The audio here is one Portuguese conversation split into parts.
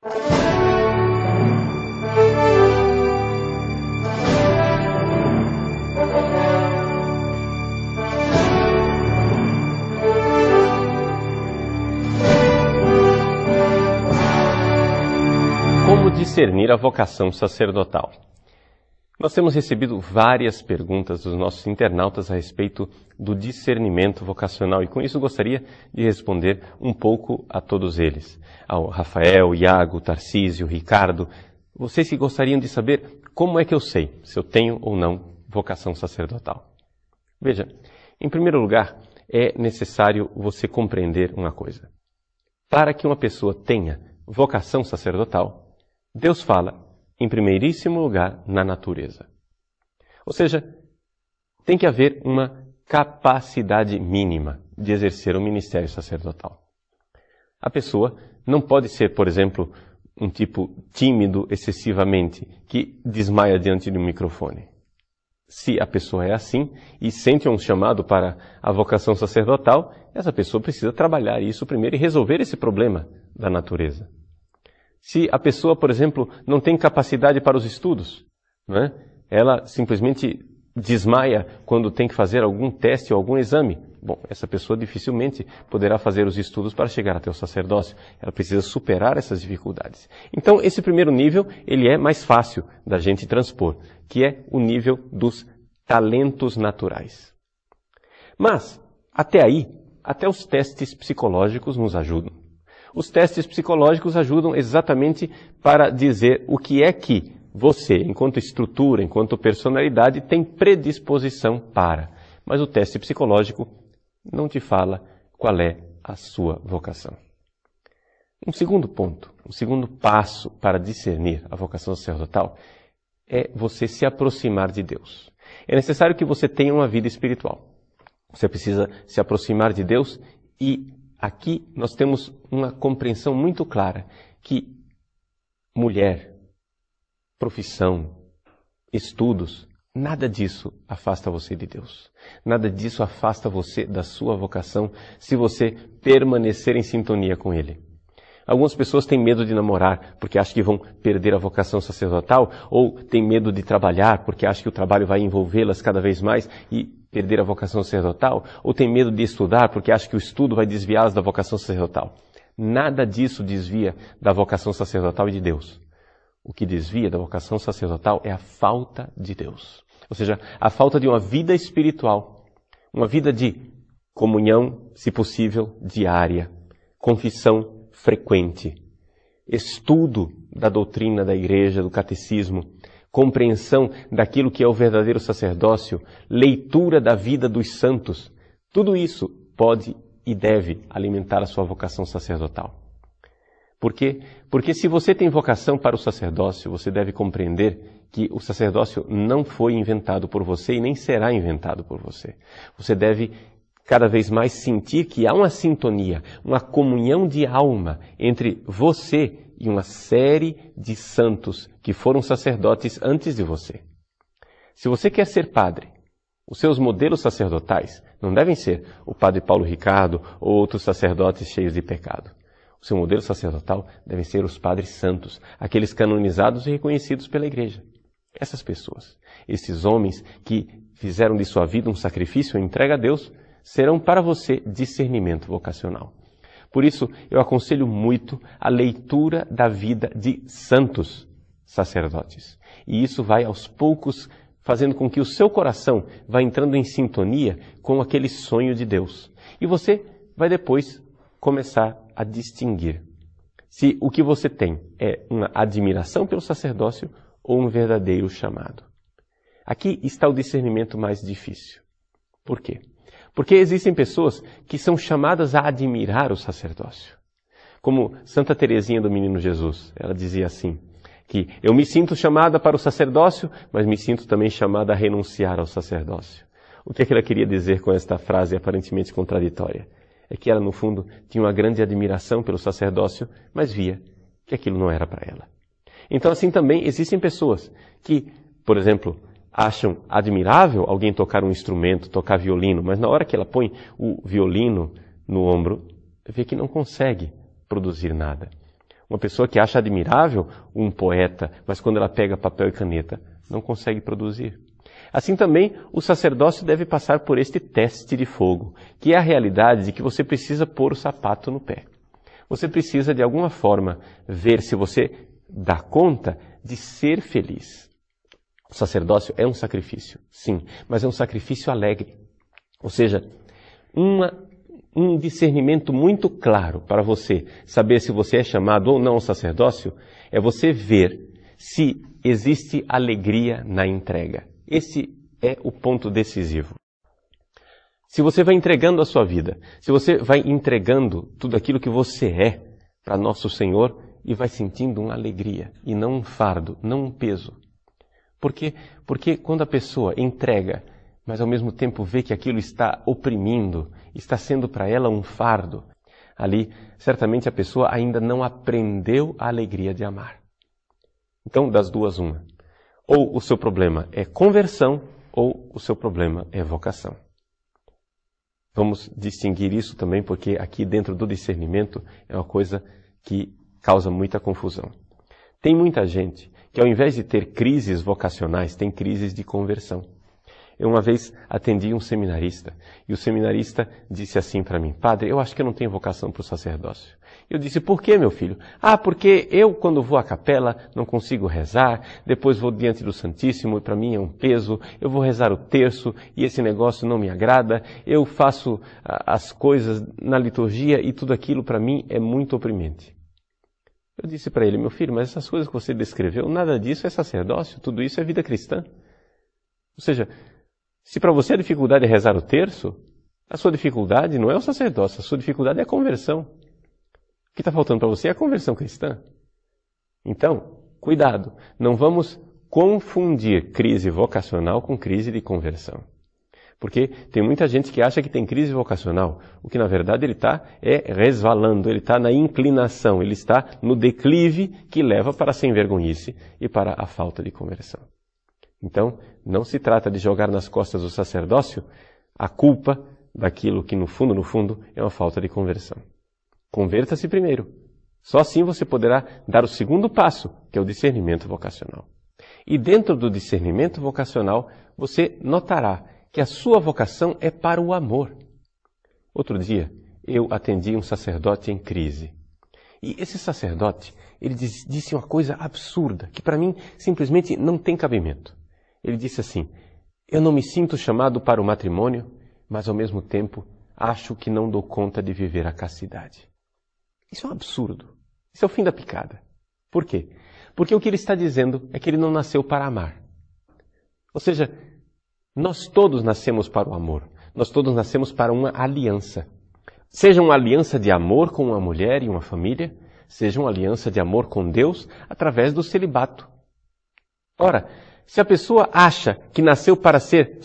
Como discernir a vocação sacerdotal? Nós temos recebido várias perguntas dos nossos internautas a respeito do discernimento vocacional e com isso gostaria de responder um pouco a todos eles. Ao Rafael, Iago, Tarcísio, Ricardo, vocês que gostariam de saber como é que eu sei se eu tenho ou não vocação sacerdotal. Veja, em primeiro lugar, é necessário você compreender uma coisa. Para que uma pessoa tenha vocação sacerdotal, Deus fala, em primeiríssimo lugar, na natureza. Ou seja, tem que haver uma capacidade mínima de exercer o ministério sacerdotal. A pessoa não pode ser, por exemplo, um tipo tímido excessivamente, que desmaia diante de um microfone. Se a pessoa é assim e sente um chamado para a vocação sacerdotal, essa pessoa precisa trabalhar isso primeiro e resolver esse problema da natureza. Se a pessoa, por exemplo, não tem capacidade para os estudos, né? Ela simplesmente desmaia quando tem que fazer algum teste ou algum exame. Bom, essa pessoa dificilmente poderá fazer os estudos para chegar até o sacerdócio. Ela precisa superar essas dificuldades. Então, esse primeiro nível, ele é mais fácil da gente transpor, que é o nível dos talentos naturais. Mas, até aí, até os testes psicológicos nos ajudam. Os testes psicológicos ajudam exatamente para dizer o que é que você, enquanto estrutura, enquanto personalidade, tem predisposição para. Mas o teste psicológico não te fala qual é a sua vocação. Um segundo ponto, um segundo passo para discernir a vocação sacerdotal é você se aproximar de Deus. É necessário que você tenha uma vida espiritual. Você precisa se aproximar de Deus e aqui nós temos uma compreensão muito clara que mulher, profissão, estudos, nada disso afasta você de Deus. Nada disso afasta você da sua vocação se você permanecer em sintonia com Ele. Algumas pessoas têm medo de namorar porque acham que vão perder a vocação sacerdotal ou têm medo de trabalhar porque acham que o trabalho vai envolvê-las cada vez mais e perder a vocação sacerdotal, ou tem medo de estudar porque acha que o estudo vai desviá-las da vocação sacerdotal. Nada disso desvia da vocação sacerdotal e de Deus. O que desvia da vocação sacerdotal é a falta de Deus. Ou seja, a falta de uma vida espiritual, uma vida de comunhão, se possível, diária, confissão frequente, estudo da doutrina da igreja, do catecismo, compreensão daquilo que é o verdadeiro sacerdócio, leitura da vida dos santos, tudo isso pode e deve alimentar a sua vocação sacerdotal. Por quê? Porque se você tem vocação para o sacerdócio, você deve compreender que o sacerdócio não foi inventado por você e nem será inventado por você. Você deve cada vez mais sentir que há uma sintonia, uma comunhão de alma entre você e uma série de santos que foram sacerdotes antes de você. Se você quer ser padre, os seus modelos sacerdotais não devem ser o padre Paulo Ricardo ou outros sacerdotes cheios de pecado. O seu modelo sacerdotal devem ser os padres santos, aqueles canonizados e reconhecidos pela igreja. Essas pessoas, esses homens que fizeram de sua vida um sacrifício e entrega a Deus, serão para você discernimento vocacional. Por isso, eu aconselho muito a leitura da vida de santos sacerdotes. E isso vai, aos poucos, fazendo com que o seu coração vá entrando em sintonia com aquele sonho de Deus. E você vai depois começar a distinguir se o que você tem é uma admiração pelo sacerdócio ou um verdadeiro chamado. Aqui está o discernimento mais difícil. Por quê? Porque existem pessoas que são chamadas a admirar o sacerdócio. Como Santa Teresinha do Menino Jesus, ela dizia assim, que eu me sinto chamada para o sacerdócio, mas me sinto também chamada a renunciar ao sacerdócio. O que é que ela queria dizer com esta frase aparentemente contraditória? É que ela, no fundo, tinha uma grande admiração pelo sacerdócio, mas via que aquilo não era para ela. Então, assim também existem pessoas que, por exemplo, acham admirável alguém tocar um instrumento, tocar violino, mas na hora que ela põe o violino no ombro, vê que não consegue produzir nada. Uma pessoa que acha admirável um poeta, mas quando ela pega papel e caneta, não consegue produzir. Assim também, o sacerdócio deve passar por este teste de fogo, que é a realidade de que você precisa pôr o sapato no pé. Você precisa, de alguma forma, ver se você dá conta de ser feliz. O sacerdócio é um sacrifício, sim, mas é um sacrifício alegre. Ou seja, um discernimento muito claro para você saber se você é chamado ou não ao sacerdócio é você ver se existe alegria na entrega. Esse é o ponto decisivo. Se você vai entregando a sua vida, se você vai entregando tudo aquilo que você é para nosso Senhor e vai sentindo uma alegria e não um fardo, não um peso. Por quê? Porque quando a pessoa entrega, mas ao mesmo tempo vê que aquilo está oprimindo, está sendo para ela um fardo, ali certamente a pessoa ainda não aprendeu a alegria de amar. Então, das duas, uma. Ou o seu problema é conversão, ou o seu problema é vocação. Vamos distinguir isso também, porque aqui dentro do discernimento é uma coisa que causa muita confusão. Tem muita gente que ao invés de ter crises vocacionais, tem crises de conversão. Eu uma vez atendi um seminarista, e o seminarista disse assim para mim: padre, eu acho que eu não tenho vocação para o sacerdócio. Eu disse: por quê, meu filho? Ah, porque eu, quando vou à capela, não consigo rezar, depois vou diante do Santíssimo, e para mim é um peso, eu vou rezar o terço, e esse negócio não me agrada, eu faço as coisas na liturgia, e tudo aquilo para mim é muito oprimente. Eu disse para ele: meu filho, mas essas coisas que você descreveu, nada disso é sacerdócio, tudo isso é vida cristã. Ou seja, se para você a dificuldade é rezar o terço, a sua dificuldade não é o sacerdócio, a sua dificuldade é a conversão. O que está faltando para você é a conversão cristã. Então, cuidado, não vamos confundir crise vocacional com crise de conversão. Porque tem muita gente que acha que tem crise vocacional, o que na verdade ele está resvalando, ele está na inclinação, ele está no declive que leva para a sem-vergonhice e para a falta de conversão. Então, não se trata de jogar nas costas do sacerdócio a culpa daquilo que no fundo, é uma falta de conversão. Converta-se primeiro. Só assim você poderá dar o segundo passo, que é o discernimento vocacional. E dentro do discernimento vocacional, você notará que a sua vocação é para o amor. Outro dia, eu atendi um sacerdote em crise. E esse sacerdote, ele disse uma coisa absurda, que para mim simplesmente não tem cabimento. Ele disse assim: eu não me sinto chamado para o matrimônio, mas ao mesmo tempo acho que não dou conta de viver a castidade. Isso é um absurdo. Isso é o fim da picada. Por quê? Porque o que ele está dizendo é que ele não nasceu para amar. Ou seja, nós todos nascemos para o amor. Nós todos nascemos para uma aliança. Seja uma aliança de amor com uma mulher e uma família, seja uma aliança de amor com Deus através do celibato. Ora, se a pessoa acha que nasceu para ser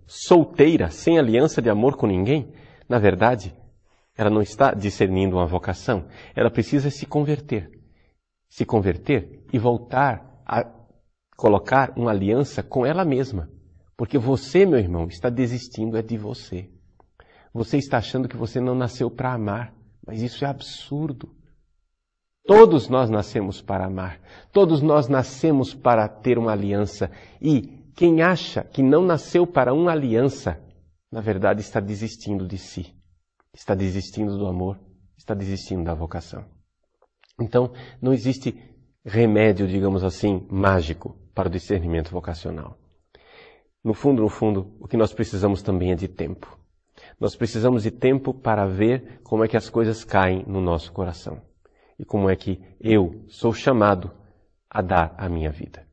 solteira, sem aliança de amor com ninguém, na verdade, ela não está discernindo uma vocação. Ela precisa se converter. Se converter e voltar a colocar uma aliança com ela mesma. Porque você, meu irmão, está desistindo de você. Você está achando que você não nasceu para amar. Mas isso é absurdo. Todos nós nascemos para amar. Todos nós nascemos para ter uma aliança. E quem acha que não nasceu para uma aliança, na verdade está desistindo de si. Está desistindo do amor. Está desistindo da vocação. Então, não existe remédio, digamos assim, mágico para o discernimento vocacional. No fundo, o que nós precisamos também é de tempo. Nós precisamos de tempo para ver como é que as coisas caem no nosso coração. E como é que eu sou chamado a dar a minha vida.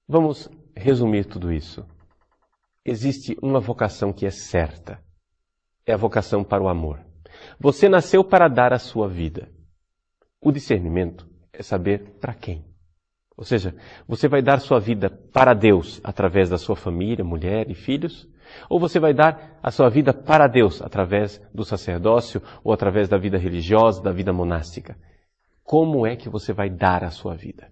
Vamos resumir tudo isso. Existe uma vocação que é certa. É a vocação para o amor. Você nasceu para dar a sua vida. O discernimento é saber para quem. Ou seja, você vai dar sua vida para Deus através da sua família, mulher e filhos? Ou você vai dar a sua vida para Deus através do sacerdócio ou através da vida religiosa, da vida monástica? Como é que você vai dar a sua vida?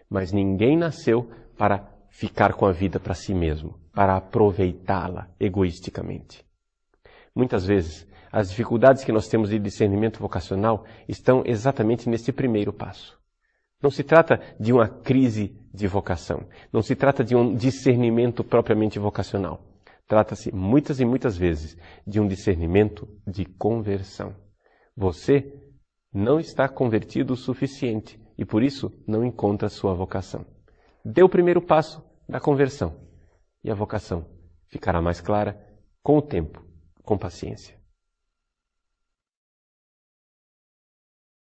Mas ninguém nasceu para ficar com a vida para si mesmo, para aproveitá-la egoisticamente. Muitas vezes As dificuldades que nós temos de discernimento vocacional estão exatamente nesse primeiro passo. Não se trata de uma crise de vocação. Não se trata de um discernimento propriamente vocacional. Trata-se muitas e muitas vezes de um discernimento de conversão. Você não está convertido o suficiente e por isso não encontra a sua vocação. Dê o primeiro passo da conversão e a vocação ficará mais clara com o tempo, com paciência.